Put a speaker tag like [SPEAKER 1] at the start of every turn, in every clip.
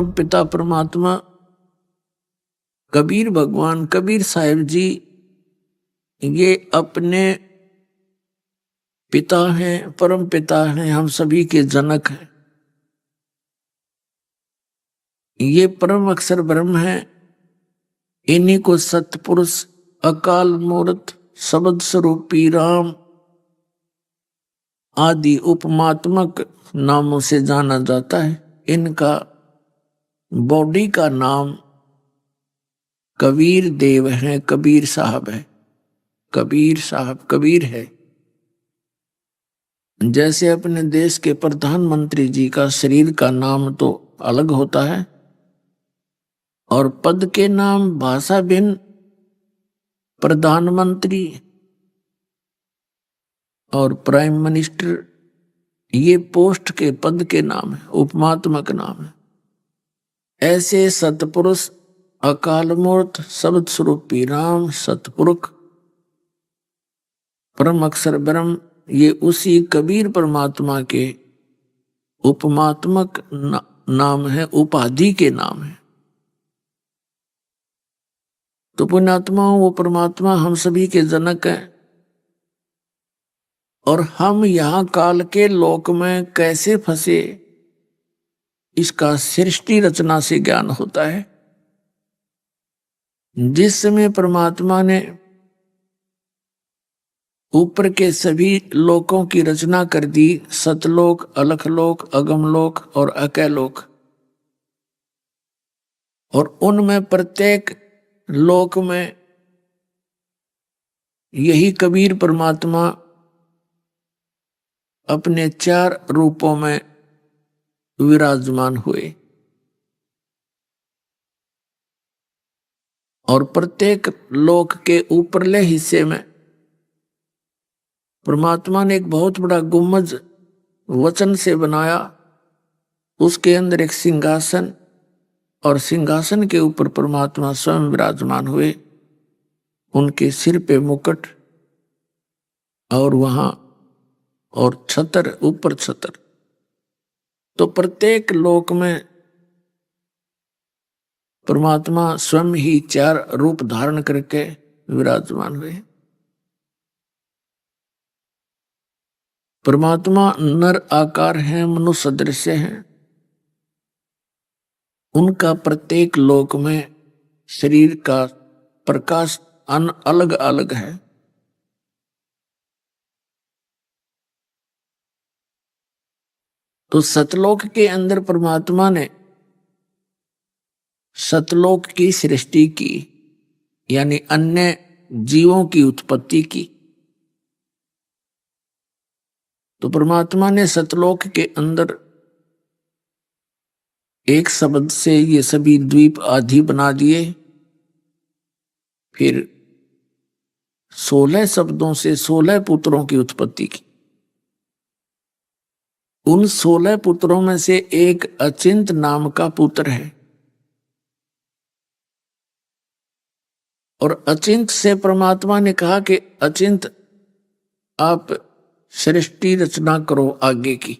[SPEAKER 1] पिता परमात्मा कबीर भगवान कबीर साहिब जी ये अपने पिता हैं, परम पिता हैं, हम सभी के जनक हैं। ये परम अक्षर ब्रह्म है। इन्हीं को सतपुरुष अकाल मूर्त शब्द स्वरूपी राम आदि उपमात्मक नामों से जाना जाता है। इनका बॉडी का नाम कबीर देव है, कबीर साहब है। कबीर साहब कबीर है। जैसे अपने देश के प्रधानमंत्री जी का शरीर का नाम तो अलग होता है और पद के नाम भाषा भिन्न, प्रधानमंत्री और प्राइम मिनिस्टर ये पोस्ट के पद के नाम है, उपमात्मक नाम है। ऐसे सतपुरुष अकाल मूर्त शब्द स्वरूपी राम सतपुरुष परम अक्षर ब्रह्म ये उसी कबीर परमात्मा के उपमात्मक नाम है, उपाधि के नाम है। तो पुण्यात्माओं वो परमात्मा हम सभी के जनक हैं और हम यहाँ काल के लोक में कैसे फंसे इसका सृष्टि रचना से ज्ञान होता है। जिस समय परमात्मा ने ऊपर के सभी लोकों की रचना कर दी, सतलोक, अलखलोक, अगमलोक और अकैलोक, और उनमें प्रत्येक लोक में यही कबीर परमात्मा अपने 4 रूपों में विराजमान हुए और प्रत्येक लोक के ऊपरले हिस्से में परमात्मा ने एक बहुत बड़ा गुम्बज वचन से बनाया। उसके अंदर एक सिंहासन और सिंहासन के ऊपर परमात्मा स्वयं विराजमान हुए। उनके सिर पे मुकुट और वहां और छतर, ऊपर छतर। तो प्रत्येक लोक में परमात्मा स्वयं ही 4 रूप धारण करके विराजमान हुए। परमात्मा नर आकार है, मनुष्य सदृश हैं। उनका प्रत्येक लोक में शरीर का प्रकाश अलग अलग है। तो सतलोक के अंदर परमात्मा ने सतलोक की सृष्टि की, यानी अन्य जीवों की उत्पत्ति की। तो परमात्मा ने सतलोक के अंदर एक शब्द से ये सभी द्वीप आदि बना दिए। फिर 16 शब्दों से 16 पुत्रों की उत्पत्ति की। उन 16 पुत्रों में से एक अचिंत नाम का पुत्र है और अचिंत से परमात्मा ने कहा कि अचिंत आप सृष्टि रचना करो आगे की।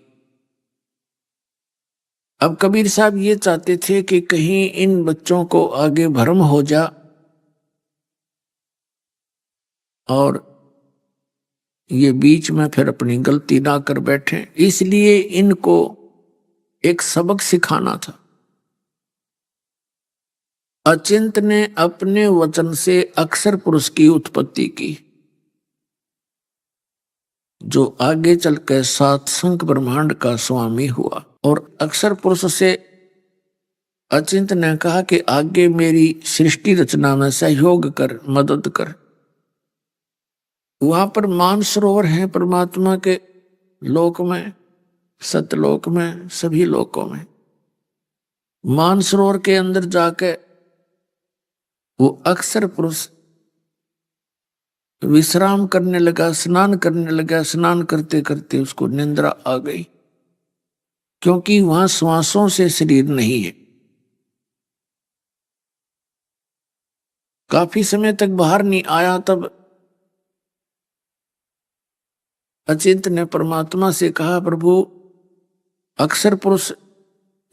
[SPEAKER 1] अब कबीर साहब ये चाहते थे कि कहीं इन बच्चों को आगे भ्रम हो जा और ये बीच में फिर अपनी गलती ना कर बैठे, इसलिए इनको एक सबक सिखाना था। अचिंत ने अपने वचन से अक्षर पुरुष की उत्पत्ति की, जो आगे चलकर सातसंग ब्रह्मांड का स्वामी हुआ। और अक्षर पुरुष से अचिंत ने कहा कि आगे मेरी सृष्टि रचना में सहयोग कर, मदद कर। वहां पर मानसरोवर है परमात्मा के लोक में, सतलोक में, सभी लोकों में। मानसरोवर के अंदर जाके वो अक्षर पुरुष विश्राम करने लगा, स्नान करने लगा। स्नान करते करते उसको निंद्रा आ गई, क्योंकि वहां श्वासों से शरीर नहीं है। काफी समय तक बाहर नहीं आया। तब अचिंत ने परमात्मा से कहा, प्रभु अक्षर पुरुष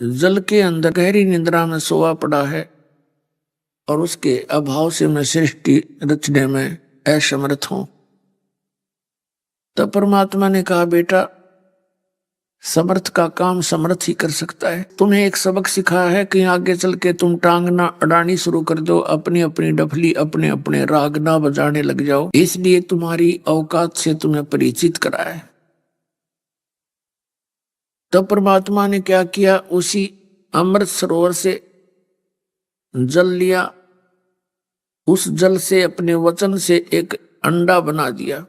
[SPEAKER 1] जल के अंदर गहरी निद्रा में सोया पड़ा है और उसके अभाव से मैं सृष्टि रचने में असमर्थ हूं। तब परमात्मा ने कहा, बेटा समर्थ का काम समर्थ ही कर सकता है। तुम्हें एक सबक सिखाया है कि आगे चल के तुम टांग ना अड़ानी शुरू कर दो, अपनी अपनी डफली अपने अपने राग ना बजाने लग जाओ, इसलिए तुम्हारी औकात से तुम्हें परिचित कराया है। तब परमात्मा ने क्या किया, उसी अमृत सरोवर से जल लिया, उस जल से अपने वचन से एक अंडा बना दिया,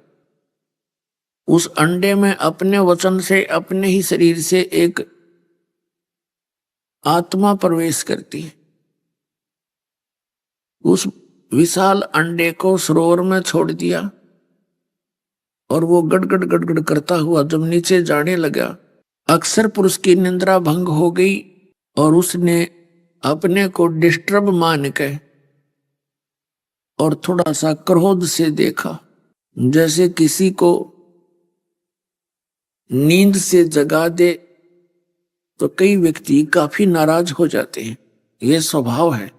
[SPEAKER 1] उस अंडे में अपने वचन से अपने ही शरीर से एक आत्मा प्रवेश करती है। उस विशाल अंडे को सरोवर में छोड़ दिया और वो गड़गड़ गड़गड़ करता हुआ जब नीचे जाने लगा, अक्सर पुरुष की निंद्रा भंग हो गई और उसने अपने को डिस्टर्ब मान के और थोड़ा सा क्रोध से देखा, जैसे किसी को नींद से जगा दे तो कई व्यक्ति काफी नाराज हो जाते हैं, यह स्वभाव है।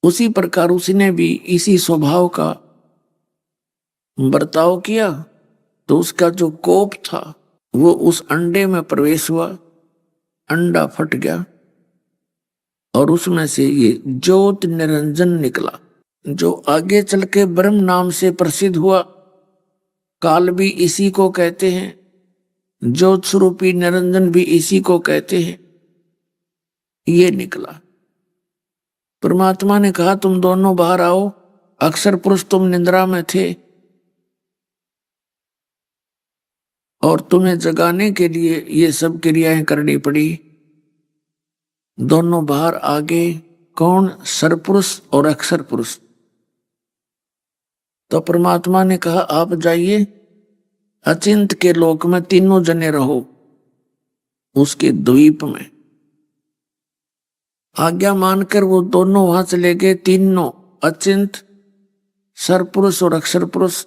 [SPEAKER 1] उसी प्रकार उसने भी इसी स्वभाव का बर्ताव किया तो उसका जो कोप था वो उस अंडे में प्रवेश हुआ, अंडा फट गया और उसमें से ये ज्योत निरंजन निकला, जो आगे चल के ब्रह्म नाम से प्रसिद्ध हुआ। काल भी इसी को कहते हैं, ज्योत स्वरूपी निरंजन भी इसी को कहते हैं। ये निकला। परमात्मा ने कहा, तुम दोनों बाहर आओ। अक्सर पुरुष तुम निद्रा में थे और तुम्हें जगाने के लिए ये सब क्रियाएं करनी पड़ी। दोनों बाहर आ गए। कौन? सरपुरुष और अक्षर पुरुष। तो परमात्मा ने कहा, आप जाइए अचिंत के लोक में, तीनों जने रहो उसके द्वीप में। आज्ञा मानकर वो दोनों वहां चले गए, तीनों, अचिंत, सरपुरुष और अक्षर पुरुष।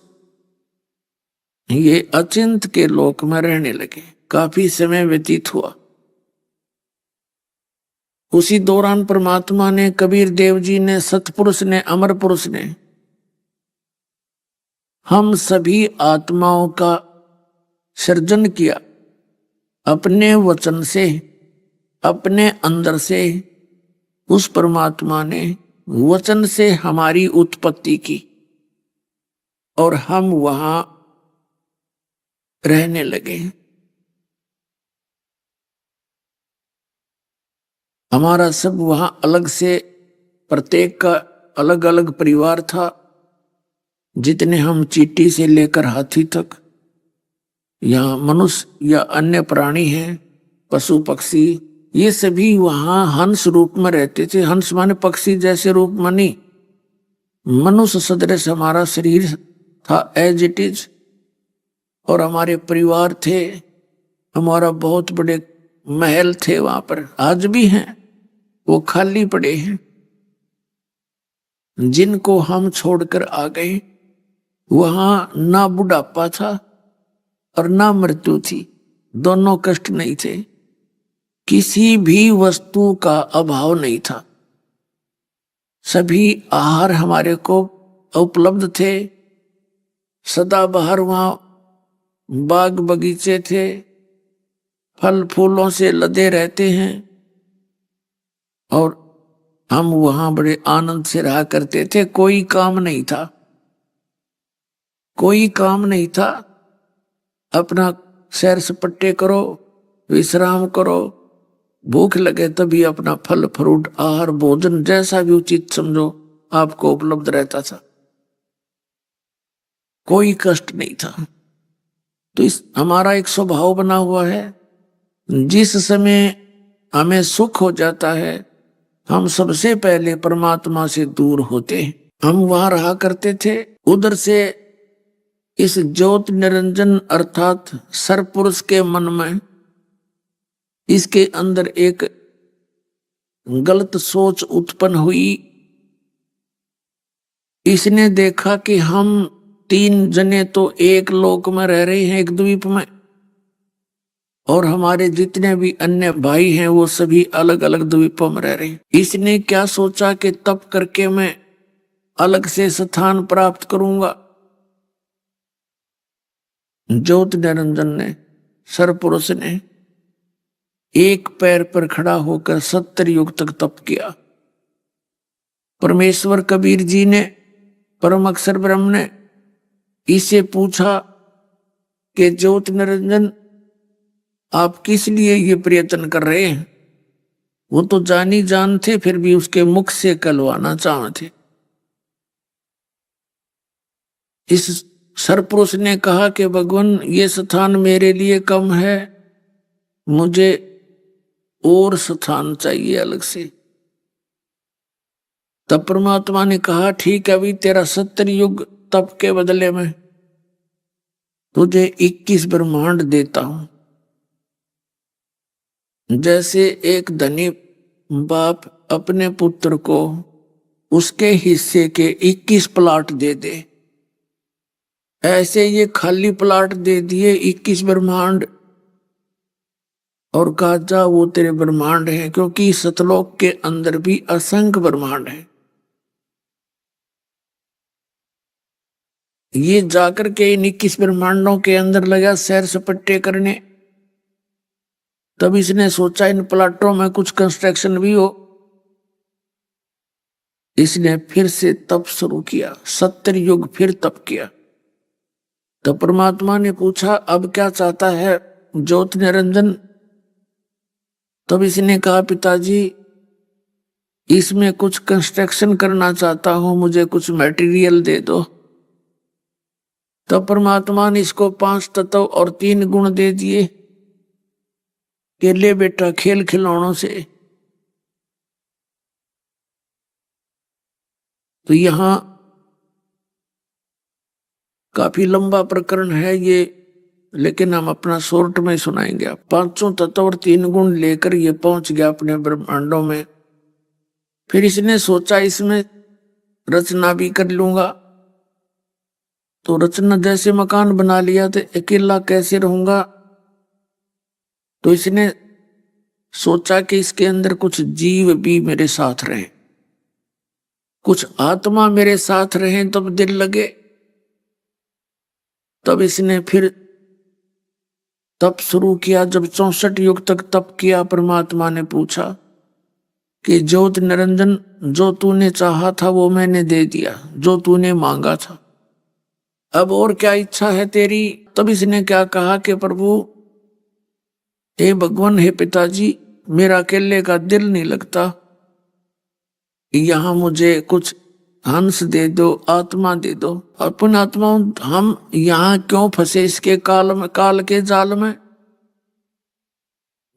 [SPEAKER 1] ये अचिंत के लोक में रहने लगे। काफी समय व्यतीत हुआ। उसी दौरान परमात्मा ने, कबीर देव जी ने, सतपुरुष ने, अमर पुरुष ने हम सभी आत्माओं का सृजन किया अपने वचन से, अपने अंदर से। उस परमात्मा ने वचन से हमारी उत्पत्ति की और हम वहां रहने लगे। हमारा सब वहां अलग से, प्रत्येक का अलग अलग परिवार था। जितने हम चींटी से लेकर हाथी तक, या मनुष्य या अन्य प्राणी हैं, पशु पक्षी, ये सभी वहां हंस रूप में रहते थे। हंस माने पक्षी जैसे रूप में नहीं, मनुष्य सदृश हमारा शरीर था, एज इट इज। और हमारे परिवार थे, हमारा बहुत बड़े महल थे वहां पर, आज भी हैं, वो खाली पड़े हैं, जिनको हम छोड़कर आ गए। वहां ना बुढ़ापा था और ना मृत्यु थी, दोनों कष्ट नहीं थे। किसी भी वस्तु का अभाव नहीं था। सभी आहार हमारे को उपलब्ध थे। सदाबहार वहां बाग बगीचे थे, फल फूलों से लदे रहते हैं और हम वहां बड़े आनंद से रहा करते थे। कोई काम नहीं था, कोई काम नहीं था। अपना सैर सपट्टे करो, विश्राम करो, भूख लगे तभी अपना फल फ्रूट आहार भोजन जैसा भी उचित समझो आपको उपलब्ध रहता था। कोई कष्ट नहीं था। तो इस हमारा एक स्वभाव बना हुआ है, जिस समय हमें सुख हो जाता है हम सबसे पहले परमात्मा से दूर होते हैं। हम वहां रहा करते थे, उधर से इस ज्योत निरंजन अर्थात सरपुरुष के मन में, इसके अंदर एक गलत सोच उत्पन्न हुई। इसने देखा कि हम तीन जने तो एक लोक में रह रहे हैं, एक द्वीप में, और हमारे जितने भी अन्य भाई हैं वो सभी अलग अलग द्वीपों में रह रहे हैं। इसने क्या सोचा कि तप करके मैं अलग से स्थान प्राप्त करूंगा। ज्योत निरंजन ने, सरपुरुष ने एक पैर पर खड़ा होकर 70 युग तक तप किया। परमेश्वर कबीर जी ने, परम अक्षर ब्रह्म ने इसे पूछा कि ज्योत निरंजन आप किस लिए ये प्रयत्न कर रहे हैं। वो तो जानी जान थे, फिर भी उसके मुख से कहलवाना चाहते। इस सरपुरुष ने कहा कि भगवान ये स्थान मेरे लिए कम है, मुझे और स्थान चाहिए अलग से। तब परमात्मा ने कहा ठीक है, अभी तेरा 70 युग तप के बदले में तुझे 21 ब्रह्मांड देता हूं। जैसे एक धनी बाप अपने पुत्र को उसके हिस्से के 21 प्लाट दे दे, ऐसे ये खाली प्लाट दे दिए 21 ब्रह्मांड, और कहा जा वो तेरे ब्रह्मांड है, क्योंकि सतलोक के अंदर भी असंख्य ब्रह्मांड है। ये जाकर के इन 21 ब्रह्मांडों के अंदर लगा सैर सपट्टे करने। तब इसने सोचा इन प्लाटों में कुछ कंस्ट्रक्शन भी हो। इसने फिर से तप शुरू किया, 70 युग फिर तप किया। तो परमात्मा ने पूछा अब क्या चाहता है ज्योत निरंजन। तब इसने कहा पिताजी इसमें कुछ कंस्ट्रक्शन करना चाहता हूं, मुझे कुछ मटेरियल दे दो। तब परमात्मा ने इसको 5 तत्व और 3 गुण दे दिए कि ले बेटा खेल खिलौनों से। तो यहां काफी लंबा प्रकरण है ये, लेकिन हम अपना शॉर्ट में सुनाएंगे। 5 तत्व और 3 गुण लेकर ये पहुंच गया अपने ब्रह्मांडों में। फिर इसने सोचा इसमें रचना भी कर लूंगा। तो रचना जैसे मकान बना लिया, तो अकेला कैसे रहूंगा। तो इसने सोचा कि इसके अंदर कुछ जीव भी मेरे साथ रहे, कुछ आत्मा मेरे साथ रहे तब दिल लगे। तब इसने फिर तप शुरू किया। जब 64 युग तक तप किया, परमात्मा ने पूछा कि ज्योत निरंजन जो तूने चाहा था वो मैंने दे दिया, जो तूने मांगा था, अब और क्या इच्छा है तेरी। तब इसने क्या कहा कि प्रभु हे भगवान, हे पिताजी, मेरा अकेले का दिल नहीं लगता, यहां मुझे कुछ हंस दे दो, आत्मा दे दो। अपन आत्मा हम यहां क्यों फंसे इसके काल के जाल में।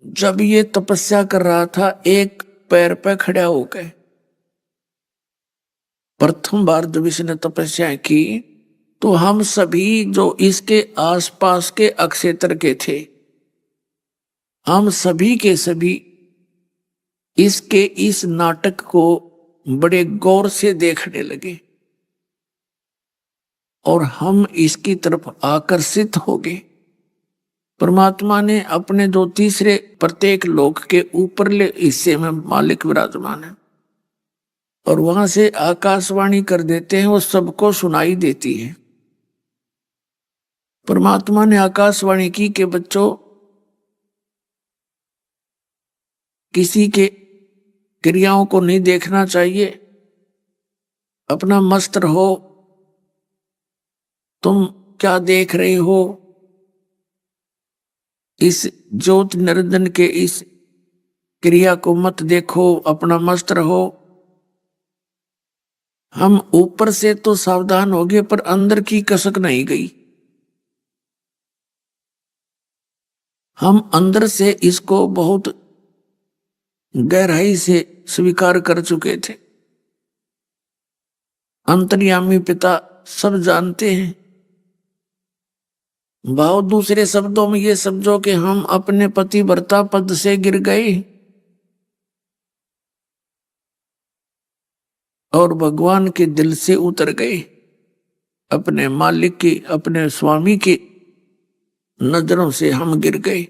[SPEAKER 1] जब ये तपस्या कर रहा था एक पैर पे खड़ा हो गए। प्रथम बार जब इसने तपस्या की तो हम सभी जो इसके आसपास के अक्षेत्र के थे, हम सभी के सभी इसके इस नाटक को बड़े गौर से देखने लगे और हम इसकी तरफ आकर्षित हो गए। परमात्मा ने अपने जो तीसरे प्रत्येक लोक के ऊपरले हिस्से में मालिक विराजमान है और वहां से आकाशवाणी कर देते हैं, वो सबको सुनाई देती है। परमात्मा ने आकाशवाणी की कि बच्चों, किसी के क्रियाओं को नहीं देखना चाहिए, अपना मस्त रहो। तुम क्या देख रहे हो, इस ज्योत निरंजन के इस क्रिया को मत देखो, अपना मस्त रहो। हम ऊपर से तो सावधान हो गए पर अंदर की कसक नहीं गई। हम अंदर से इसको बहुत गहराई से स्वीकार कर चुके थे। अंतर्यामी पिता सब जानते हैं। भाव दूसरे शब्दों में ये समझो कि हम अपने पतिव्रता पद से गिर गए और भगवान के दिल से उतर गए। अपने मालिक की, अपने स्वामी की नजरों से हम गिर गए।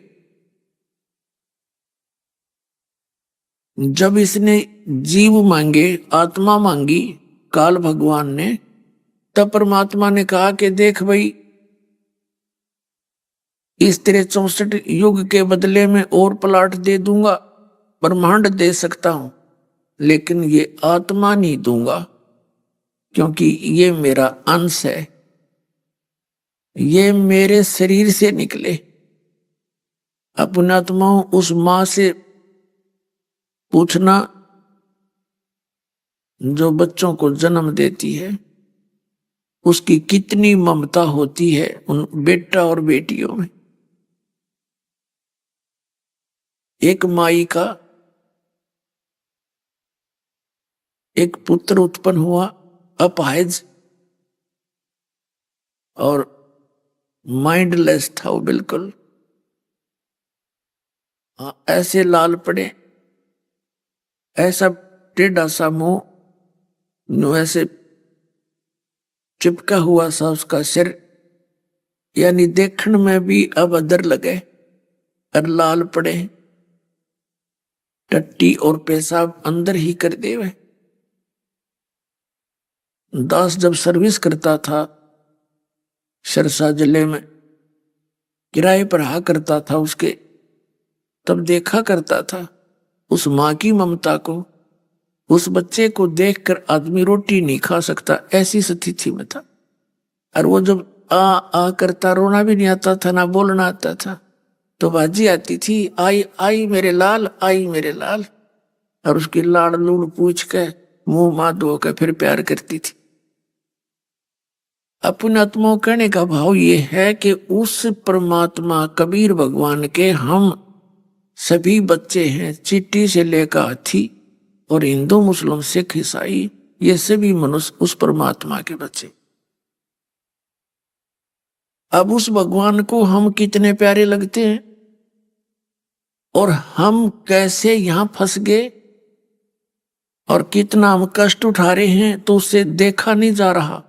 [SPEAKER 1] जब इसने जीव मांगे, आत्मा मांगी काल भगवान ने, तब परमात्मा ने कहा कि देख भाई, इस तेरे 64 युग के बदले में और प्लाट दे दूंगा, ब्रह्मांड दे सकता हूं, लेकिन ये आत्मा नहीं दूंगा, क्योंकि ये मेरा अंश है, ये मेरे शरीर से निकले। अपने आत्माओं, उस मां से पूछना जो बच्चों को जन्म देती है, उसकी कितनी ममता होती है उन बेटा और बेटियों में। एक माई का एक पुत्र उत्पन्न हुआ, अपाहिज और माइंडलेस था वो बिल्कुल। ऐसे लाल पड़े, ऐसा टेढ़ा सा मुंह, ऐसे चिपका हुआ सा उसका सिर, यानी देखने में भी अभद्र लगे, और लाल पड़े, टट्टी और पेशाब अंदर ही कर देवे। दास जब सर्विस करता था सरसा जिले में, किराए पर रहा करता था उसके, तब देखा करता था उस मां की ममता को। उस बच्चे को देखकर आदमी रोटी नहीं खा सकता, ऐसी स्थिति में था। और वो जब आ करता, रोना भी नहीं आता था, ना बोलना आता था, तो बाजी आती थी, आई आई मेरे लाल, आई मेरे लाल, और उसकी लाड़ लूड़ पूछ के मुंह मां धो के फिर प्यार करती थी। अपने आत्मा कहने का भाव ये है कि उस परमात्मा कबीर भगवान के हम सभी बच्चे हैं, चींटी से लेकर हाथी, और हिंदू मुस्लिम सिख ईसाई, ये सभी मनुष्य उस परमात्मा के बच्चे। अब उस भगवान को हम कितने प्यारे लगते हैं, और हम कैसे यहां फंस गए, और कितना हम कष्ट उठा रहे हैं, तो उसे देखा नहीं जा रहा।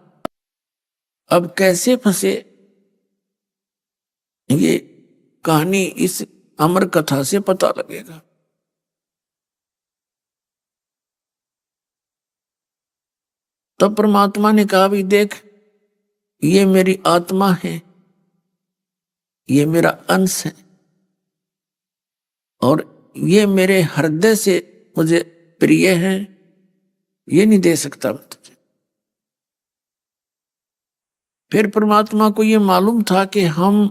[SPEAKER 1] अब कैसे फंसे, ये कहानी इस अमर कथा से पता लगेगा। तब परमात्मा ने कहा, भी देख, ये मेरी आत्मा है, ये मेरा अंश है, और ये मेरे हृदय से मुझे प्रिय है, ये नहीं दे सकता मैं तुझे। फिर परमात्मा को ये मालूम था कि हम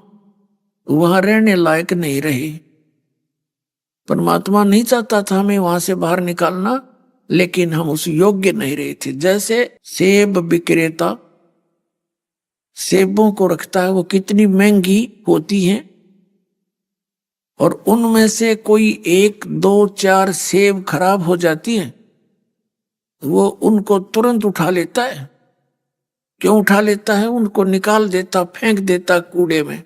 [SPEAKER 1] वहां रहने लायक नहीं रहे। परमात्मा नहीं चाहता था हमें वहां से बाहर निकालना, लेकिन हम उस योग्य नहीं रहे थे। जैसे सेब विक्रेता सेबों को रखता है, वो कितनी महंगी होती हैं, और उनमें से कोई 1, 2, 4 सेब खराब हो जाती है, वो उनको तुरंत उठा लेता है। क्यों उठा लेता है? उनको निकाल देता, फेंक देता कूड़े में,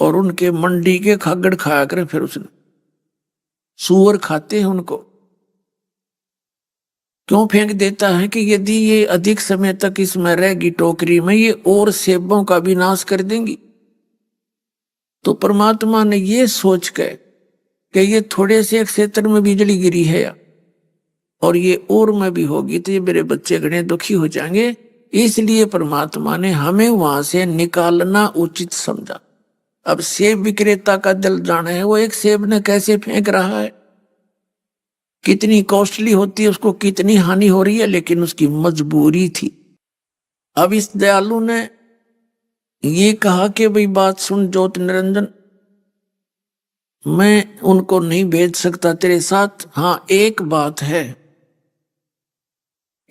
[SPEAKER 1] और उनके मंडी के खागड़ खाया करे फिर उसने। सूअर खाते हैं उनको। क्यों फेंक देता है? कि यदि ये अधिक समय तक इसमें रहेगी टोकरी में, ये और सेबों का विनाश कर देंगी। तो परमात्मा ने ये सोच के कि ये थोड़े से क्षेत्र में बिजली गिरी है और ये और में भी होगी, तो ये मेरे बच्चे घने दुखी हो जाएंगे, इसलिए परमात्मा ने हमें वहां से निकालना उचित समझा। अब सेब विक्रेता का दिल जाना है, वो एक सेब ने कैसे फेंक रहा है, कितनी कॉस्टली होती है, उसको कितनी हानि हो रही है, लेकिन उसकी मजबूरी थी। अब इस दयालु ने ये कहा कि भाई बात सुन ज्योत निरंजन, मैं उनको नहीं भेज सकता तेरे साथ। हाँ, एक बात है,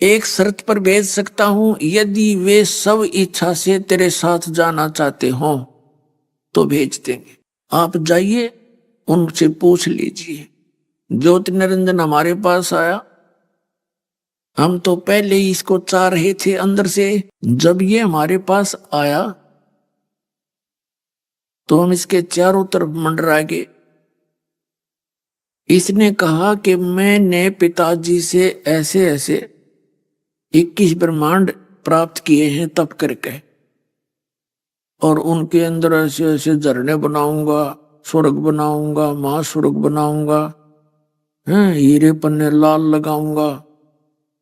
[SPEAKER 1] एक शर्त पर भेज सकता हूं, यदि वे सब इच्छा से तेरे साथ जाना चाहते हो तो भेज देंगे। आप जाइए, उनसे पूछ लीजिए। ज्योति निरंजन हमारे पास आया, हम तो पहले ही इसको चाह रहे थे अंदर से। जब ये हमारे पास आया तो हम इसके चारों तरफ मंडरा गए। इसने कहा कि मैंने पिताजी से ऐसे ऐसे 21 ब्रह्मांड प्राप्त किए हैं तप करके, और उनके अंदर ऐसे ऐसे झरने बनाऊंगा, स्वर्ग बनाऊंगा, महास्वर्ग बनाऊंगा, हीरे पन्ने लाल लगाऊंगा,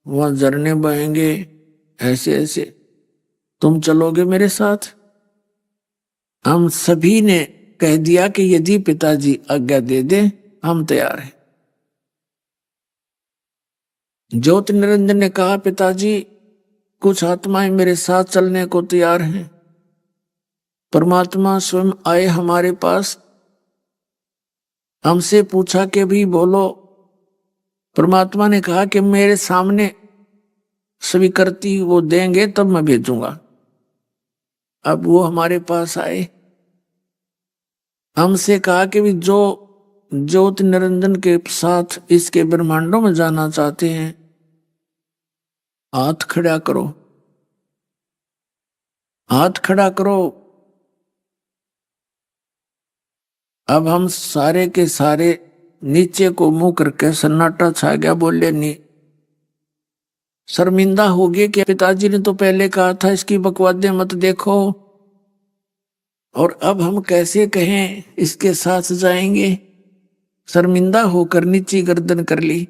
[SPEAKER 1] वहां झरने बहेंगे, ऐसे ऐसे। तुम चलोगे मेरे साथ? हम सभी ने कह दिया कि यदि पिताजी आज्ञा दे दे हम तैयार हैं। ज्योति निरंजन ने कहा, पिताजी कुछ आत्माएं मेरे साथ चलने को तैयार हैं। परमात्मा स्वयं आए हमारे पास, हमसे पूछा कि भी बोलो। परमात्मा ने कहा कि मेरे सामने स्वीकृति वो देंगे तब मैं भेजूंगा। अब वो हमारे पास आए, हमसे कहा कि भी जो ज्योति निरंजन के साथ इसके ब्रह्मांडों में जाना चाहते हैं हाथ खड़ा करो, हाथ खड़ा करो। अब हम सारे के सारे नीचे को मुंह करके सन्नाटा छा गया, बोले नहीं। शर्मिंदा हो गए कि पिताजी ने तो पहले कहा था इसकी बकवादें मत देखो, और अब हम कैसे कहें इसके साथ जाएंगे। शर्मिंदा होकर नीची गर्दन कर ली।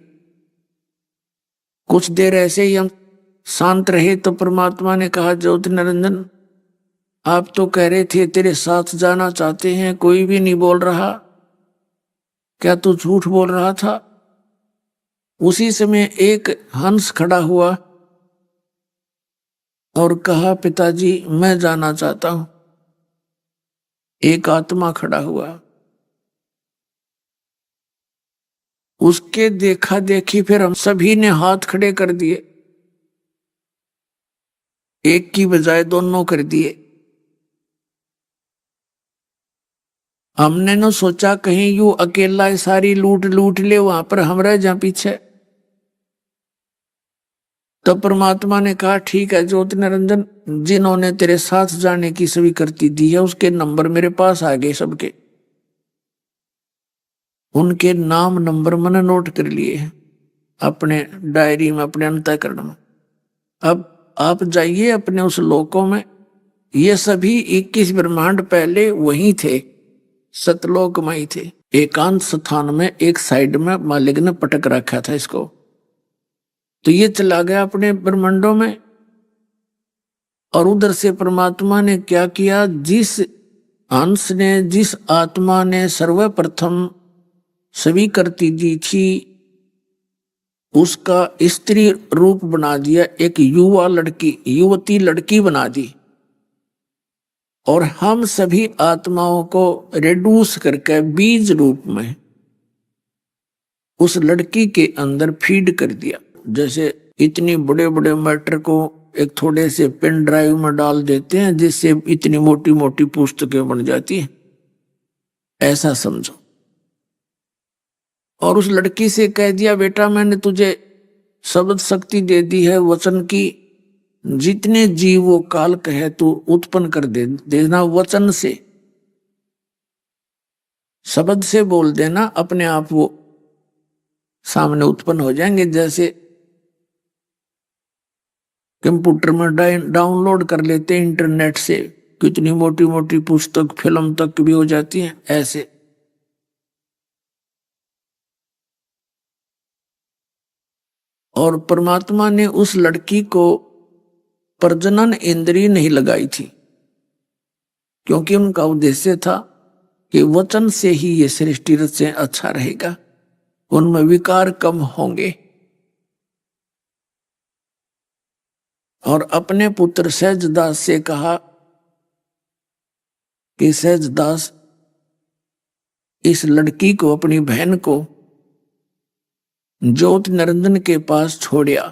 [SPEAKER 1] कुछ देर ऐसे ही हम शांत रहे तो परमात्मा ने कहा, ज्योति निरंजन आप तो कह रहे थे तेरे साथ जाना चाहते हैं, कोई भी नहीं बोल रहा, क्या तू झूठ बोल रहा था? उसी समय एक हंस खड़ा हुआ और कहा, पिताजी मैं जाना चाहता हूं। एक आत्मा खड़ा हुआ, उसके देखा देखी फिर हम सभी ने हाथ खड़े कर दिए, एक की बजाय दोनों कर दिए। हमने न सोचा कहीं यू अकेला सारी लूट लूट ले, वहां पर हम रह जा पीछे। तो परमात्मा ने कहा, ठीक है ज्योति निरंजन, जिन्होंने तेरे साथ जाने की स्वीकृति दी है उसके नंबर मेरे पास आ गए सबके। उनके नाम नंबर मैंने नोट कर लिए हैं अपने डायरी में, अपने अंतःकरण में। अब आप जाइए अपने उस लोकों में, ये सभी 21 ब्रह्मांड पहले वहीं थे, सतलोक में ही थे। एकांत स्थान में एक साइड में मालिक ने पटक रखा था इसको, तो ये चला गया अपने ब्रह्मांडों में। और उधर से परमात्मा ने क्या किया, जिस अंश ने, जिस आत्मा ने सर्वप्रथम स्वीकृति दी थी उसका स्त्री रूप बना दिया, एक युवा लड़की, युवती लड़की बना दी। और हम सभी आत्माओं को रिड्यूस करके बीज रूप में उस लड़की के अंदर फीड कर दिया। जैसे इतनी बड़े बड़े मैटर को एक थोड़े से पेन ड्राइव में डाल देते हैं जिससे इतनी मोटी मोटी पुस्तकें बन जाती हैं, ऐसा समझो। और उस लड़की से कह दिया, बेटा मैंने तुझे शब्द शक्ति दे दी है वचन की, जितने जीव वो काल कहे तू उत्पन्न कर देना वचन से, शब्द से बोल देना, अपने आप वो सामने उत्पन्न हो जाएंगे। जैसे कंप्यूटर में डाउनलोड कर लेते हैं इंटरनेट से, कितनी मोटी मोटी पुस्तक फिल्म तक भी हो जाती है, ऐसे। और परमात्मा ने उस लड़की को प्रजनन इंद्रिय नहीं लगाई थी, क्योंकि उनका उद्देश्य था कि वचन से ही ये सृष्टि रचना अच्छा रहेगा, उनमें विकार कम होंगे। और अपने पुत्र सहजदास से कहा कि सहजदास इस लड़की को, अपनी बहन को ज्योति निरंजन के पास छोड़िया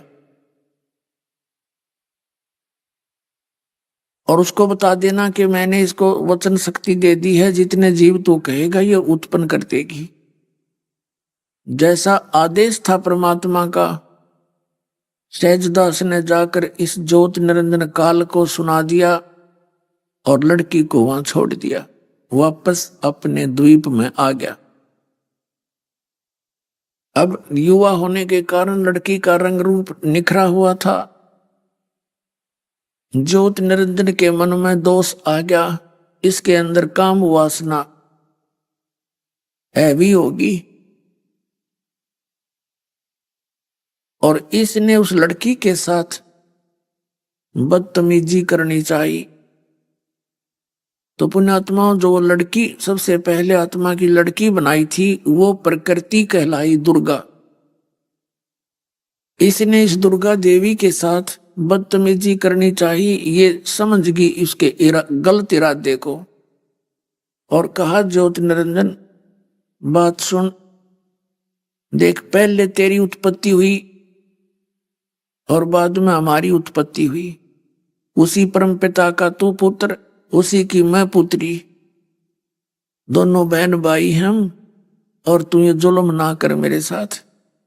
[SPEAKER 1] और उसको बता देना कि मैंने इसको वचन शक्ति दे दी है, जितने जीव तू कहेगा ये उत्पन्न कर देगी। जैसा आदेश था परमात्मा का, सहजदास ने जाकर इस ज्योति निरंजन काल को सुना दिया और लड़की को वहां छोड़ दिया, वापस अपने द्वीप में आ गया। अब युवा होने के कारण लड़की का रंग रूप निखरा हुआ था। ज्योति निरंजन के मन में दोष आ गया, इसके अंदर काम वासना है भी होगी। और इसने उस लड़की के साथ बदतमीजी करनी चाहिए। तो पुण्यात्माओं, जो वो लड़की सबसे पहले आत्मा की लड़की बनाई थी वो प्रकृति कहलाई दुर्गा। इसने इस दुर्गा देवी के साथ बदतमीजी करनी चाहिए, ये समझ गई इसके गलत इरादे को, और कहा ज्योति निरंजन बात सुन, देख पहले तेरी उत्पत्ति हुई और बाद में हमारी उत्पत्ति हुई। उसी परम पिता का तू पुत्र, उसी की मैं पुत्री, दोनों बहन भाई हम, और तू ये जुल्म ना कर मेरे साथ।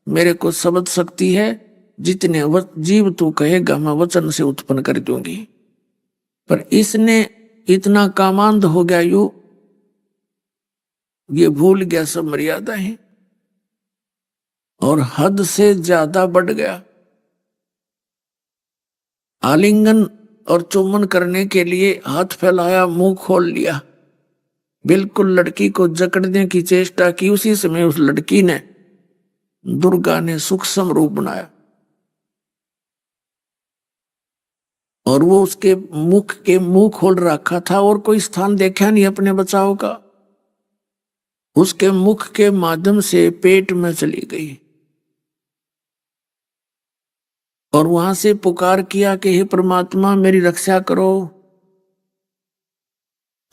[SPEAKER 1] मेरे को शब्द शक्ति है, जितने जीव तू कहेगा मैं वचन से उत्पन्न कर दूंगी। पर इसने इतना कामांध हो गया, ये भूल गया सब मर्यादाएं और हद से ज्यादा बढ़ गया। आलिंगन और चुम्बन करने के लिए हाथ फैलाया, मुंह खोल लिया, बिल्कुल लड़की को जकड़ने की चेष्टा की। उसी समय उस लड़की ने, दुर्गा ने सूक्ष्म रूप बनाया और वो उसके मुख के मुंह खोल रखा था और कोई स्थान देखा नहीं अपने बचाव का। उसके मुख के माध्यम से पेट में चली गई और वहां से पुकार किया कि हे परमात्मा मेरी रक्षा करो,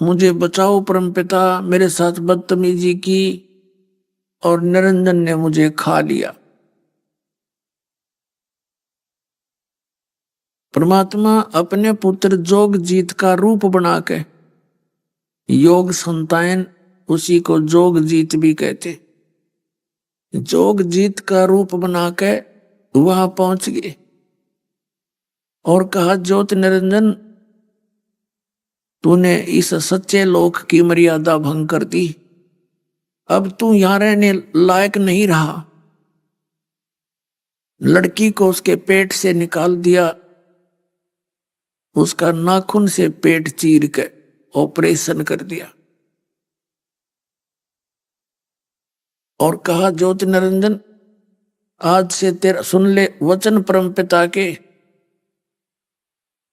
[SPEAKER 1] मुझे बचाओ परमपिता। मेरे साथ बदतमीजी की और निरंजन ने मुझे खा लिया। परमात्मा अपने पुत्र जोग जीत का रूप बना के, योग संतायन उसी को जोग जीत भी कहते, जोग जीत का रूप बना के वहां पहुंच गए और कहा ज्योति निरंजन तूने इस सच्चे लोक की मर्यादा भंग कर दी, अब तू यहां रहने लायक नहीं रहा। लड़की को उसके पेट से निकाल दिया, उसका नाखून से पेट चीर के ऑपरेशन कर दिया और कहा ज्योति निरंजन आज से तेरा, सुन ले वचन परम पिता के,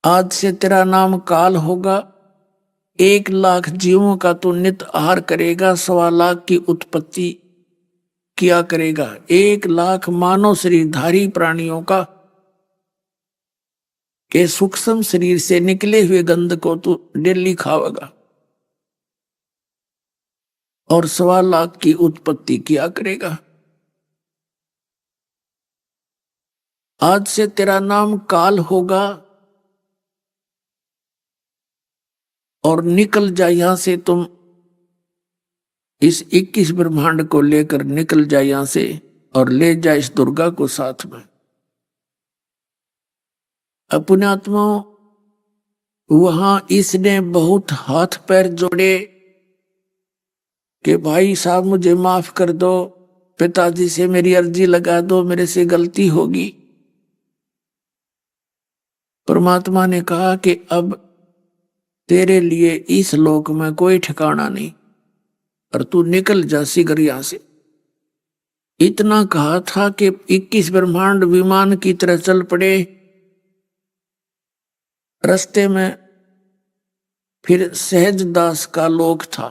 [SPEAKER 1] आज से तेरा नाम काल होगा। 1,00,000 जीवों का तू नित आहार करेगा, 1,25,000 की उत्पत्ति किया करेगा। 1,00,000 मानव शरीरधारी प्राणियों का के सूक्ष्म शरीर से निकले हुए गंध को तू डेली खावेगा और 1,25,000 की उत्पत्ति किया करेगा। आज से तेरा नाम काल होगा और निकल जा यहां से, तुम इस 21 ब्रह्मांड को लेकर निकल जा यहां से और ले जा इस दुर्गा को साथ में। पुण्यात्माओं, वहां इसने बहुत हाथ पैर जोड़े कि भाई साहब मुझे माफ कर दो, पिताजी से मेरी अर्जी लगा दो, मेरे से गलती होगी। परमात्मा ने कहा कि अब तेरे लिए इस लोक में कोई ठिकाना नहीं और तू निकल जा शीघ्र यहां से। इतना कहा था कि 21 ब्रह्मांड विमान की तरह चल पड़े। रास्ते में फिर सहज दास का लोक था।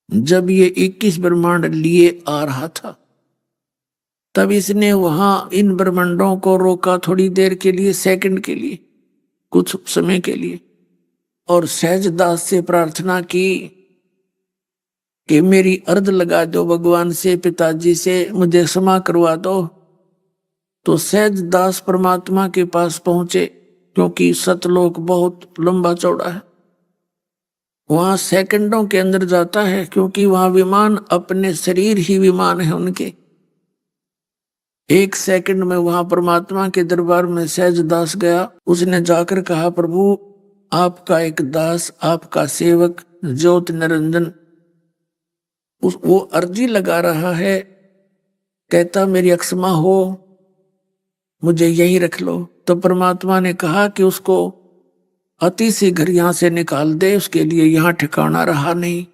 [SPEAKER 1] जब ये 21 ब्रह्मांड लिए आ रहा था तब इसने वहां इन ब्रह्मांडों को रोका थोड़ी देर के लिए, सेकंड के लिए, कुछ समय के लिए, और सहज दास से प्रार्थना की कि मेरी अर्ज लगा दो भगवान से, पिताजी से, मुझे क्षमा करवा दो। तो सहज दास परमात्मा के पास पहुंचे, क्योंकि सतलोक बहुत लंबा चौड़ा है, वहां सेकंडों के अंदर जाता है, क्योंकि वहां विमान अपने शरीर ही विमान है उनके। 1 सेकंड में वहां परमात्मा के दरबार में सहज दास गया। उसने जाकर कहा प्रभु आपका एक दास, आपका सेवक ज्योति निरंजन वो अर्जी लगा रहा है, कहता मेरी अक्षमा हो, मुझे यहीं रख लो। तो परमात्मा ने कहा कि उसको अति शीघ्र यहां से निकाल दे, उसके लिए यहां ठिकाना रहा नहीं।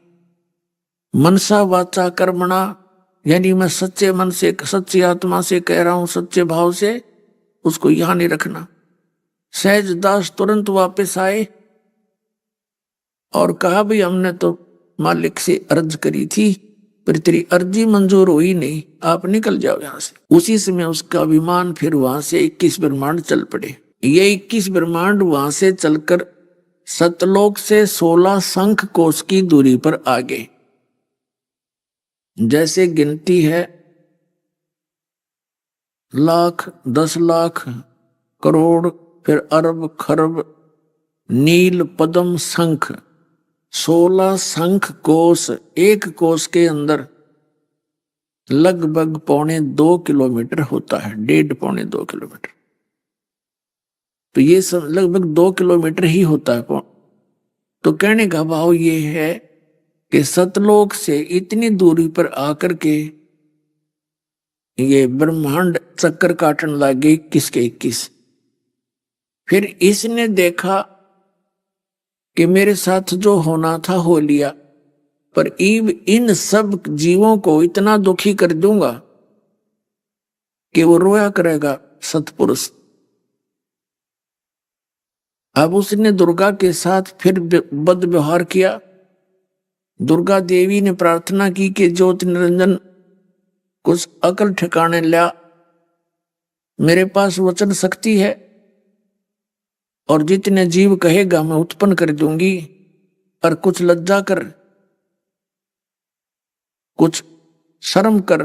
[SPEAKER 1] मनसा वाचा कर्मणा यानी मैं सच्चे मन से, सच्ची आत्मा से कह रहा हूं, सच्चे भाव से, उसको यहां नहीं रखना। सहज दास तुरंत वापस आए और कहा भाई हमने तो मालिक से अर्ज करी थी, पर तेरी अर्जी मंजूर हुई नहीं, आप निकल जाओ यहां से। उसी समय उसका विमान फिर वहां से 21 ब्रह्मांड चल पड़े। ये 21 ब्रह्मांड वहां से चलकर सतलोक से 16 शंख कोश की दूरी पर आ गए। जैसे गिनती है लाख, 10 लाख, करोड़, फिर अरब, खरब, नील, पद्म, शंख, 16 शंख कोश। एक कोश के अंदर लगभग 1.25 किलोमीटर होता है, 1.5-2 किलोमीटर। तो ये सब लगभग 2 किलोमीटर ही होता है। तो कहने का भाव ये है कि सतलोक से इतनी दूरी पर आकर के ये ब्रह्मांड चक्कर काटने लगे 21 के 21। फिर इसने देखा कि मेरे साथ जो होना था हो लिया, पर इन सब जीवों को इतना दुखी कर दूंगा कि वो रोया करेगा सतपुरुष। अब उसने दुर्गा के साथ फिर बद व्यवहार किया। दुर्गा देवी ने प्रार्थना की कि ज्योति निरंजन कुछ अकल ठिकाने ला, मेरे पास वचन शक्ति है और जितने जीव कहेगा मैं उत्पन्न कर दूंगी, और कुछ लज्जा कर, कुछ शर्म कर।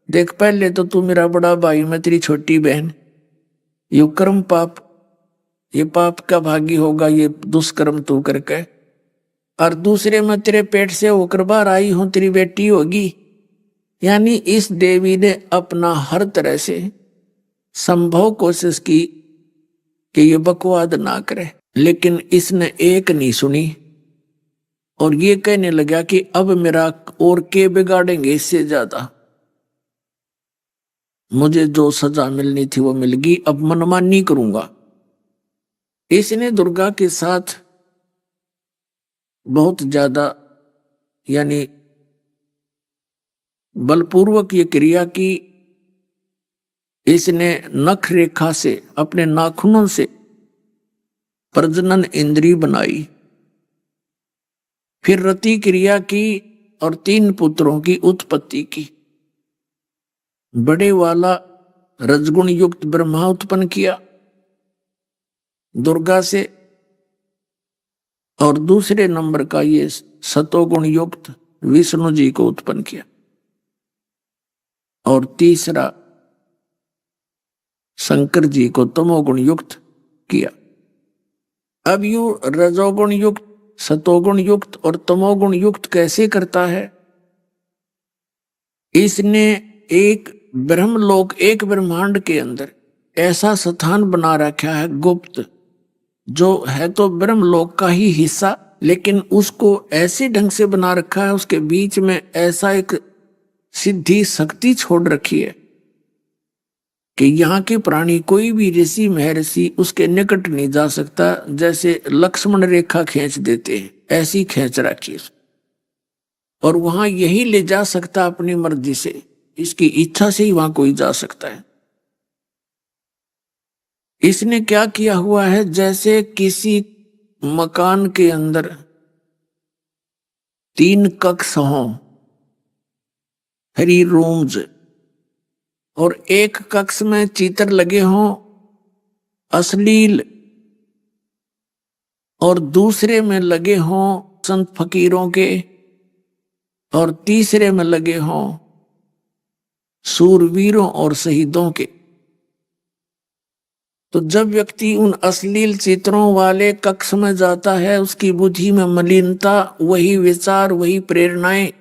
[SPEAKER 1] देख पहले तो तू मेरा बड़ा भाई, मैं तेरी छोटी बहन, ये कर्म पाप, ये पाप का भागी होगा ये दुष्कर्म तू करके, और दूसरे में तेरे पेट से होकर बाहर आई हूं, तेरी बेटी होगी। यानी इस देवी ने अपना हर तरह से संभव कोशिश की कि ये बकवाद ना करे, लेकिन इसने एक नहीं सुनी और ये कहने लगा कि अब मेरा और के बिगाड़ेंगे इससे ज्यादा, मुझे जो सजा मिलनी थी वो मिल गई, अब मनमानी करूंगा। इसने दुर्गा के साथ बहुत ज्यादा यानी बलपूर्वक ये क्रिया की। इसने नख रेखा से, अपने नाखूनों से प्रजनन इंद्री बनाई, फिर रति क्रिया की और 3 पुत्रों की उत्पत्ति की। बड़े वाला रजगुण युक्त ब्रह्मा उत्पन्न किया दुर्गा से, और दूसरे नंबर का ये सतोगुण युक्त विष्णु जी को उत्पन्न किया, और तीसरा शंकर जी को तमोगुण युक्त किया। अब यू रजोगुण युक्त, सतोगुण युक्त और तमोगुण युक्त कैसे करता है? इसने एक ब्रह्मलोक, एक ब्रह्मांड के अंदर ऐसा स्थान बना रखा है गुप्त, जो है तो ब्रह्मलोक का ही हिस्सा, लेकिन उसको ऐसे ढंग से बना रखा है, उसके बीच में ऐसा एक सिद्धि शक्ति छोड़ रखी है कि यहाँ के प्राणी, कोई भी ऋषि महर्षि उसके निकट नहीं जा सकता। जैसे लक्ष्मण रेखा खींच देते हैं, ऐसी खींच रखी, और वहां यही ले जा सकता अपनी मर्जी से, इसकी इच्छा से ही वहां कोई जा सकता है। इसने क्या किया हुआ है, जैसे किसी मकान के अंदर 3 कक्ष हों, 3 रूम्स, और एक कक्ष में चित्र लगे हों अश्लील, और दूसरे में लगे हों संत फकीरों के, और तीसरे में लगे हों सूरवीरों और शहीदों के। तो जब व्यक्ति उन अश्लील चित्रों वाले कक्ष में जाता है, उसकी बुद्धि में मलिनता, वही विचार, वही प्रेरणाएं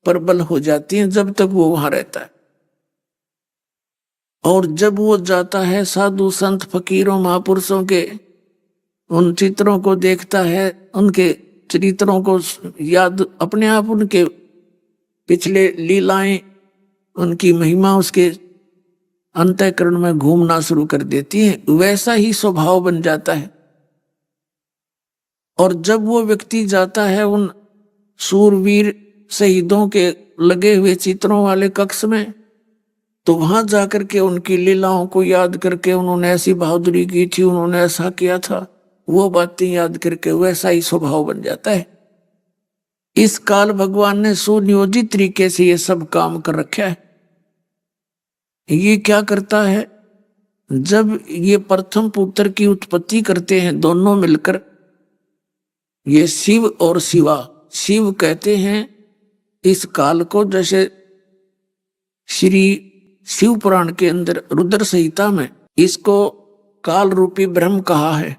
[SPEAKER 1] प्रबल हो जाती हैं जब तक वो वहां रहता है। और जब वो जाता है साधु संत फकीरों महापुरुषों के उन चित्रों को देखता है, उनके चरित्रों को याद, अपने आप उनके पिछले लीलाएं, उनकी महिमा उसके अंतःकरण में घूमना शुरू कर देती है, वैसा ही स्वभाव बन जाता है। और जब वो व्यक्ति जाता है उन सूरवीर शहीदों के लगे हुए चित्रों वाले कक्ष में, तो वहां जाकर के उनकी लीलाओं को याद करके उन्होंने ऐसी बहादुरी की थी, उन्होंने ऐसा किया था, वो बातें याद करके वैसा ही स्वभाव बन जाता है। इस काल भगवान ने सुनियोजित तरीके से ये सब काम कर रखा है। ये क्या करता है, जब ये प्रथम पुत्र की उत्पत्ति करते हैं दोनों मिलकर, ये शिव और शिवा, शिव कहते हैं इस काल को, जैसे श्री शिव पुराण के अंदर रुद्र संहिता में इसको काल रूपी ब्रह्म कहा है,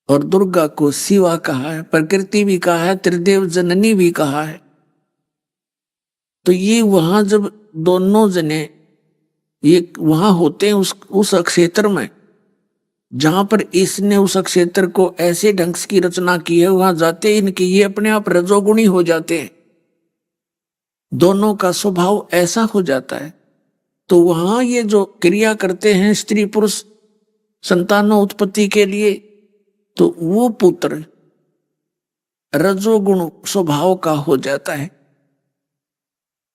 [SPEAKER 1] और दुर्गा को शिवा कहा है, प्रकृति भी कहा है, त्रिदेव जननी भी कहा है। तो ये वहां जब दोनों जने ये वहां होते हैं उस क्षेत्र में, जहां पर इसने उस क्षेत्र को ऐसे ढंग की रचना की है, वहां जाते इनके ये अपने आप रजोगुणी हो जाते हैं, दोनों का स्वभाव ऐसा हो जाता है। तो वहां ये जो क्रिया करते हैं स्त्री पुरुष संतानों उत्पत्ति के लिए, तो वो पुत्र रजोगुण स्वभाव का हो जाता है,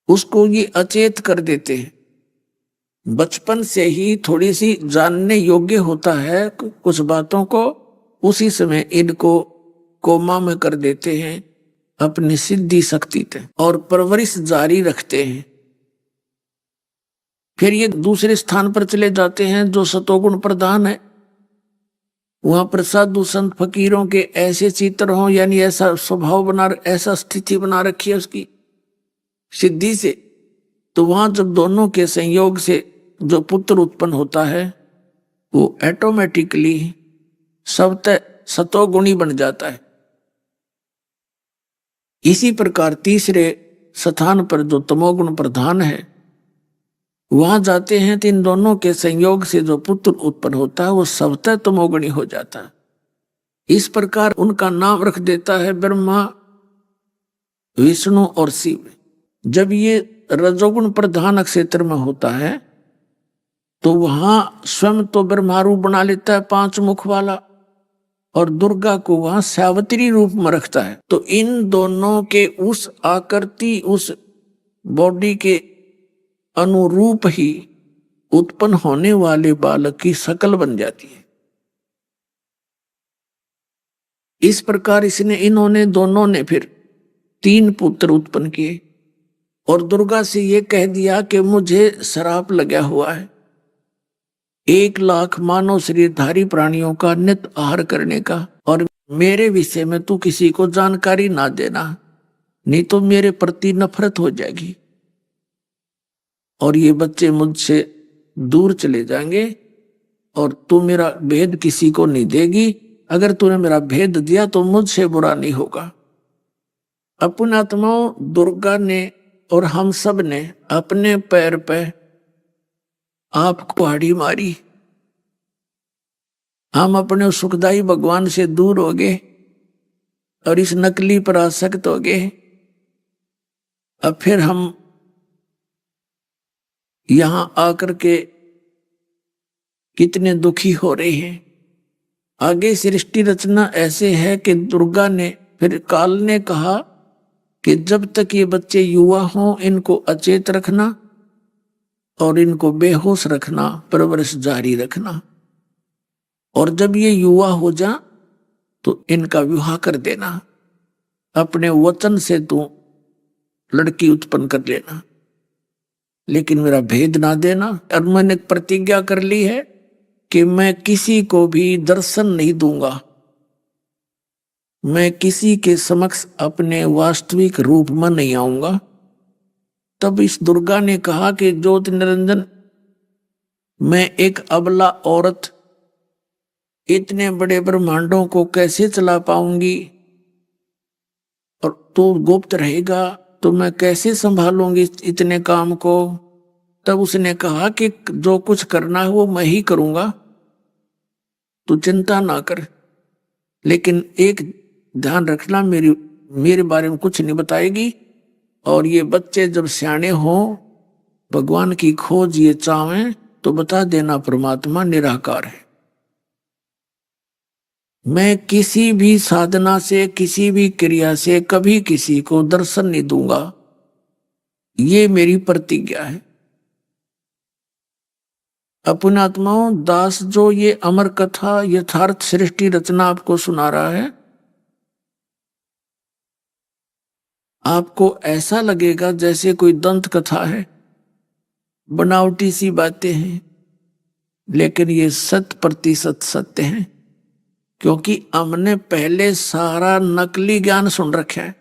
[SPEAKER 1] उसको ये अचेत कर देते हैं। बचपन से ही थोड़ी सी जानने योग्य होता है कुछ बातों को, उसी समय इनको कोमा में कर देते हैं अपनी सिद्धि शक्ति से, और परवरिश जारी रखते हैं। फिर ये दूसरे स्थान पर चले जाते हैं जो सतोगुण प्रधान है, वहां पर साधु संत फकीरों के ऐसे चित्र हों, यानी ऐसा स्वभाव बना, ऐसा स्थिति बना रखी है उसकी सिद्धि से, तो वहां जब दोनों के संयोग से जो पुत्र उत्पन्न होता है वो ऑटोमेटिकली सबतः सतोगुणी बन जाता है। इसी प्रकार तीसरे स्थान पर जो तमोगुण प्रधान है, वहां जाते हैं तो इन दोनों के संयोग से जो पुत्र उत्पन्न होता है वो सबतः तमोगुणी हो जाता है। इस प्रकार उनका नाम रख देता है ब्रह्मा, विष्णु और शिव। जब ये रजोगुण प्रधान क्षेत्र में होता है तो वहां स्वयं तो ब्रह्मा रूप बना लेता है 5 मुख वाला, और दुर्गा को वहां सावित्री रूप में रखता है। तो इन दोनों के उस आकृति, उस बॉडी के अनुरूप ही उत्पन्न होने वाले बालक की शकल बन जाती है। इस प्रकार इन्होंने दोनों ने फिर 3 पुत्र उत्पन्न किए, और दुर्गा से ये कह दिया कि मुझे श्राप लगा हुआ है 1 लाख मानव शरीरधारी प्राणियों का नित्य आहार करने का, और मेरे विषय में तू किसी को जानकारी ना देना, नहीं तो मेरे प्रति नफरत हो जाएगी और ये बच्चे मुझसे दूर चले जाएंगे, और तू मेरा भेद किसी को नहीं देगी। अगर तूने मेरा भेद दिया तो मुझसे बुरा नहीं होगा। अपने आत्माओं, दुर्गा ने और हम सब ने अपने पैर पे आप कुहाड़ी मारी, हम अपने सुखदाई भगवान से दूर हो गए और इस नकली पर आसक्त हो गए। अब फिर हम यहां आकर के कितने दुखी हो रहे हैं। आगे सृष्टि रचना ऐसे है कि दुर्गा ने, फिर काल ने कहा कि जब तक ये बच्चे युवा हों इनको अचेत रखना और इनको बेहोश रखना, परवरिश जारी रखना, और जब ये युवा हो जा तो इनका विवाह कर देना, अपने वचन से तू लड़की उत्पन्न कर लेना, लेकिन मेरा भेद ना देना। और मैंने प्रतिज्ञा कर ली है कि मैं किसी को भी दर्शन नहीं दूंगा, मैं किसी के समक्ष अपने वास्तविक रूप में नहीं आऊंगा। तब इस दुर्गा ने कहा कि ज्योति निरंजन, मैं एक अबला औरत इतने बड़े ब्रह्मांडों को कैसे चला पाऊंगी, और तू गुप्त रहेगा तो मैं कैसे संभालूंगी इतने काम को। तब उसने कहा कि जो कुछ करना है वो मैं ही करूंगा, तू चिंता ना कर, लेकिन एक ध्यान रखना, मेरे बारे में कुछ नहीं बताएगी, और ये बच्चे जब सियाने हों, भगवान की खोज ये चाहें तो बता देना परमात्मा निराकार है। मैं किसी भी साधना से, किसी भी क्रिया से कभी किसी को दर्शन नहीं दूंगा, ये मेरी प्रतिज्ञा है। अपनात्माओं, दास जो ये अमर कथा यथार्थ सृष्टि रचना आपको सुना रहा है, आपको ऐसा लगेगा जैसे कोई दंत कथा है, बनावटी सी बातें हैं, लेकिन ये 100% सत्य है, क्योंकि हमने पहले सारा नकली ज्ञान सुन रखा है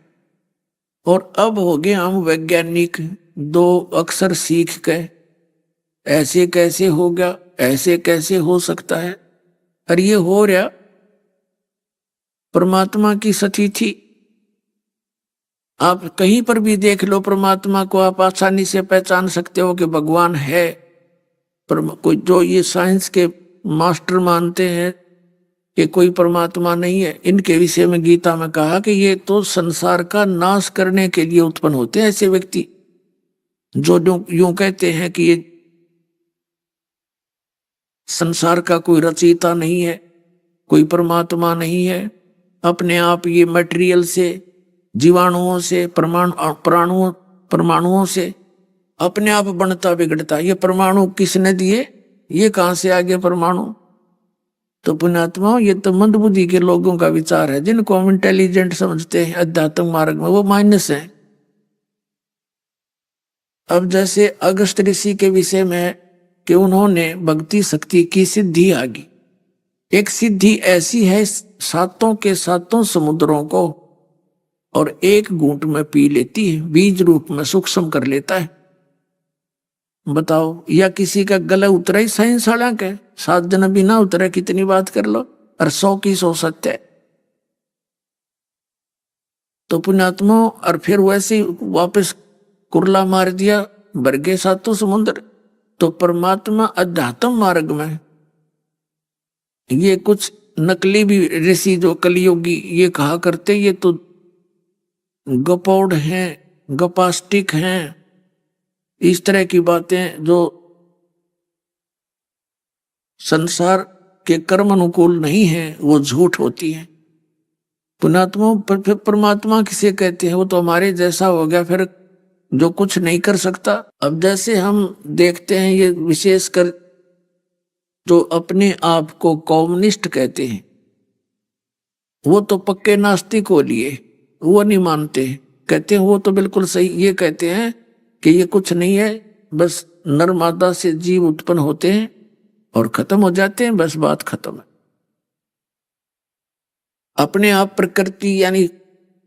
[SPEAKER 1] और अब हो गए हम वैज्ञानिक। 2 अक्षर सीख के ऐसे कैसे हो गया, ऐसे कैसे हो सकता है, और ये हो रहा परमात्मा की सतीथि। आप कहीं पर भी देख लो परमात्मा को, आप आसानी से पहचान सकते हो कि भगवान है। पर कोई जो ये साइंस के मास्टर मानते हैं कि कोई परमात्मा नहीं है, इनके विषय में गीता में कहा कि ये तो संसार का नाश करने के लिए उत्पन्न होते हैं ऐसे व्यक्ति, जो यूं कहते हैं कि ये संसार का कोई रचयिता नहीं है, कोई परमात्मा नहीं है, अपने आप ये मटेरियल से, जीवाणुओं से, परमाणुओं से अपने आप बनता बिगड़ता। ये परमाणु किसने दिए, ये कहां से आ गए परमाणु? तो पुण्यात्माओं, ये तो मंदबुद्धि के लोगों का विचार है, जिनको हम इंटेलिजेंट समझते हैं अध्यात्म मार्ग में, वो माइनस है। अब जैसे अगस्त ऋषि के विषय में कि उन्होंने भक्ति शक्ति की सिद्धि आ गई। एक सिद्धि ऐसी है, 7 के 7 समुद्रों को और एक घूंट में पी लेती है, बीज रूप में सूक्ष्म कर लेता है। बताओ, या किसी का गला उतरा ही साइंस वाला के 7 जन भी ना उतरे, कितनी बात कर लो, और 100 की 100 सत्य है। तो पुण्यात्मा, और फिर वैसे वापस कुरला मार दिया, भर गए 7 समुद्र। तो परमात्मा अध्यात्म मार्ग में ये कुछ नकली भी ऋषि जो कलियुगी ये कहा करते, ये तो गपौड़ हैं, गपास्टिक हैं, इस तरह की बातें जो संसार के कर्म अनुकूल नहीं है, वो झूठ होती है। पुणात्मा परमात्मा किसे कहते हैं? वो तो हमारे जैसा हो गया, फिर जो कुछ नहीं कर सकता। अब जैसे हम देखते हैं, ये विशेषकर जो अपने आप को कम्युनिस्ट कहते हैं, वो तो पक्के नास्तिक हो लिए, वो नहीं मानते, कहते हैं वो तो बिल्कुल सही, ये कहते हैं कि ये कुछ नहीं है, बस नर मादा से जीव उत्पन्न होते हैं और खत्म हो जाते हैं, बस बात खत्म है। अपने आप प्रकृति यानी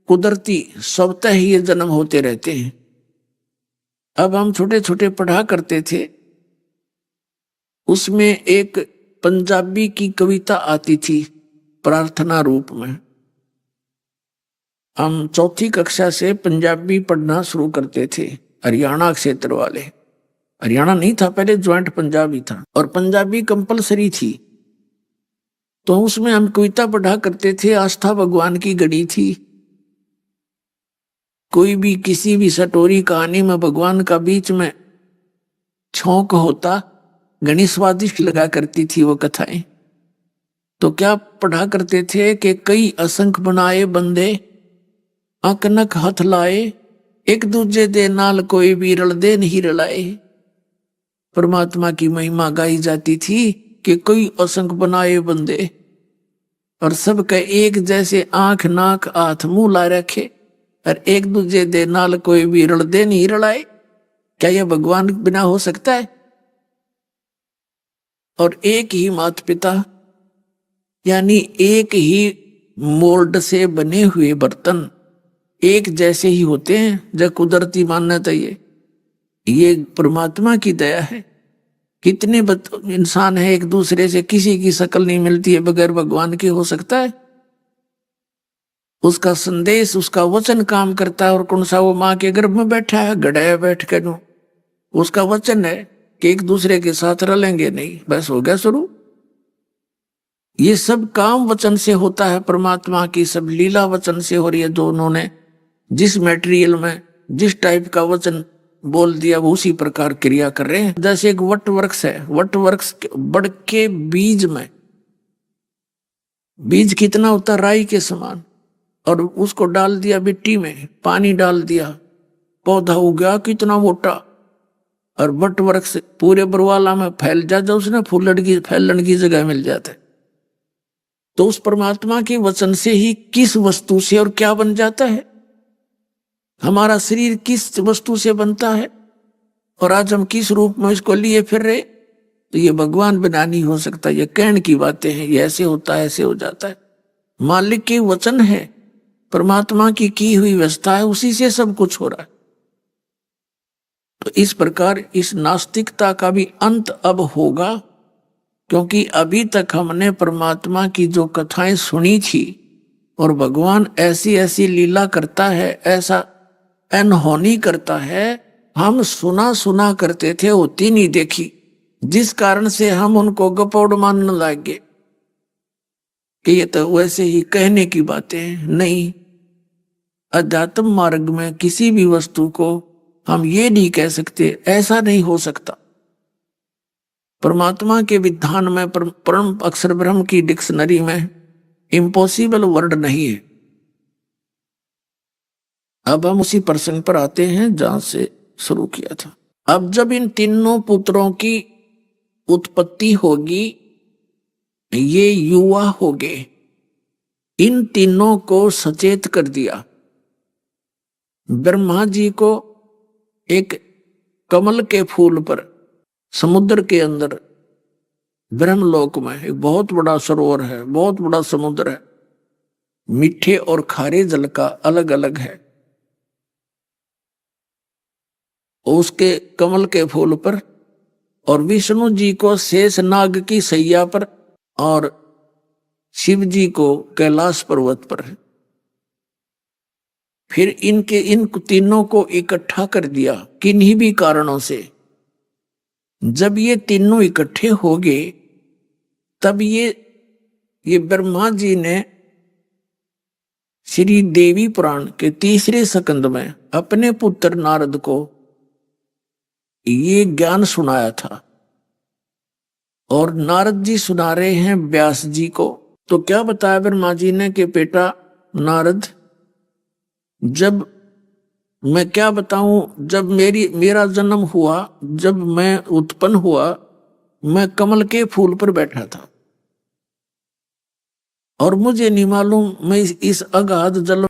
[SPEAKER 1] कुदरती स्वतः ही ये जन्म होते रहते हैं। अब हम छोटे छोटे पढ़ा करते थे, उसमें एक पंजाबी की कविता आती थी प्रार्थना रूप में। हम 4th कक्षा से पंजाबी पढ़ना शुरू करते थे, हरियाणा क्षेत्र वाले। हरियाणा नहीं था पहले, ज्वाइंट पंजाबी था और पंजाबी कंपलसरी थी। तो उसमें हम कविता पढ़ा करते थे, आस्था भगवान की गढ़ी थी। कोई भी किसी भी सटोरी कहानी में भगवान का बीच में छौंक होता, घनी स्वादिष्ट लगा करती थी वो कथाएं। तो क्या पढ़ा करते थे कि कई असंख्य बनाए बंदे, अकनक हथ लाए, एक दूजे दे नाल कोई भी रलदे नहीं रलाए। परमात्मा की महिमा गाई जाती थी कि कई असंख्य बनाए बंदे और सबके एक जैसे आंख नाक हाथ मुंह ला रखे और एक दूजे दे नाल कोई भी रलदे नहीं रलाए। क्या यह भगवान बिना हो सकता है? और एक ही माता पिता यानी एक ही मोल्ड से बने हुए बर्तन एक जैसे ही होते हैं, जब कुदरती मानना चाहिए। ये परमात्मा की दया है। कितने इंसान है एक दूसरे से किसी की शक्ल नहीं मिलती है, बगैर भगवान के हो सकता है? उसका संदेश, उसका वचन काम करता है। और कौन सा वो माँ के गर्भ में बैठा है, गड़ाया बैठ कर, जो उसका वचन है कि एक दूसरे के साथ रलेंगे नहीं, बस हो गया शुरू। ये सब काम वचन से होता है, परमात्मा की सब लीला वचन से हो रही है। जो उन्होंने जिस मटेरियल में जिस टाइप का वचन बोल दिया, वो उसी प्रकार क्रिया कर रहे हैं। जैसे एक वट वृक्ष है, वट वृक्ष बड़ के बीज में बीज कितना होता राई के समान, और उसको डाल दिया मिट्टी में, पानी डाल दिया, पौधा उगा कितना मोटा, और बट वृक्ष पूरे बरवाला में फैल जाता, उसने फैलन की जगह मिल जाता है। तो उस परमात्मा के वचन से ही किस वस्तु से और क्या बन जाता है। हमारा शरीर किस वस्तु से बनता है और आज हम किस रूप में इसको लिए फिर रहे, तो ये भगवान बिना नहीं हो सकता। ये कहने की बातें हैं, ये ऐसे होता है, ऐसे हो जाता है। मालिक के वचन है, परमात्मा की हुई व्यवस्था है, उसी से सब कुछ हो रहा है। तो इस प्रकार इस नास्तिकता का भी अंत अब होगा, क्योंकि अभी तक हमने परमात्मा की जो कथाएं सुनी थी, और भगवान ऐसी ऐसी लीला करता है, ऐसा अनहोनी करता है, हम सुना सुना करते थे, होती नहीं देखी, जिस कारण से हम उनको गपौड़ मानने लगे कि ये तो वैसे ही कहने की बातें नहीं। अध्यात्म मार्ग में किसी भी वस्तु को हम ये नहीं कह सकते, ऐसा नहीं हो सकता। परमात्मा के विधान में, परम अक्षर ब्रह्म की डिक्शनरी में इम्पॉसिबल वर्ड नहीं है। अब हम उसी प्रसंग पर आते हैं जहां से शुरू किया था। अब जब इन तीनों पुत्रों की उत्पत्ति होगी, ये युवा हो गए, इन तीनों को सचेत कर दिया। ब्रह्मा जी को एक कमल के फूल पर समुद्र के अंदर ब्रह्मलोक में एक बहुत बड़ा सरोवर है, बहुत बड़ा समुद्र है, मीठे और खारे जल का अलग अलग है। उसके कमल के फूल पर, और विष्णु जी को शेष नाग की सैया पर, और शिव जी को कैलाश पर्वत पर है। फिर इन तीनों को इकट्ठा कर दिया किन्हीं भी कारणों से। जब ये तीनों इकट्ठे हो गए, तब ये ब्रह्मा जी ने श्री देवी पुराण के तीसरे स्कंद में अपने पुत्र नारद को ये ज्ञान सुनाया था, और नारद जी सुना रहे हैं व्यास जी को। तो क्या बताया ब्रह्मा जी ने कि बेटा नारद, जब मैं क्या बताऊं, जब मेरा जन्म हुआ, जब मैं उत्पन्न हुआ, मैं कमल के फूल पर बैठा था, और मुझे नहीं मालूम मैं इस अगाध जल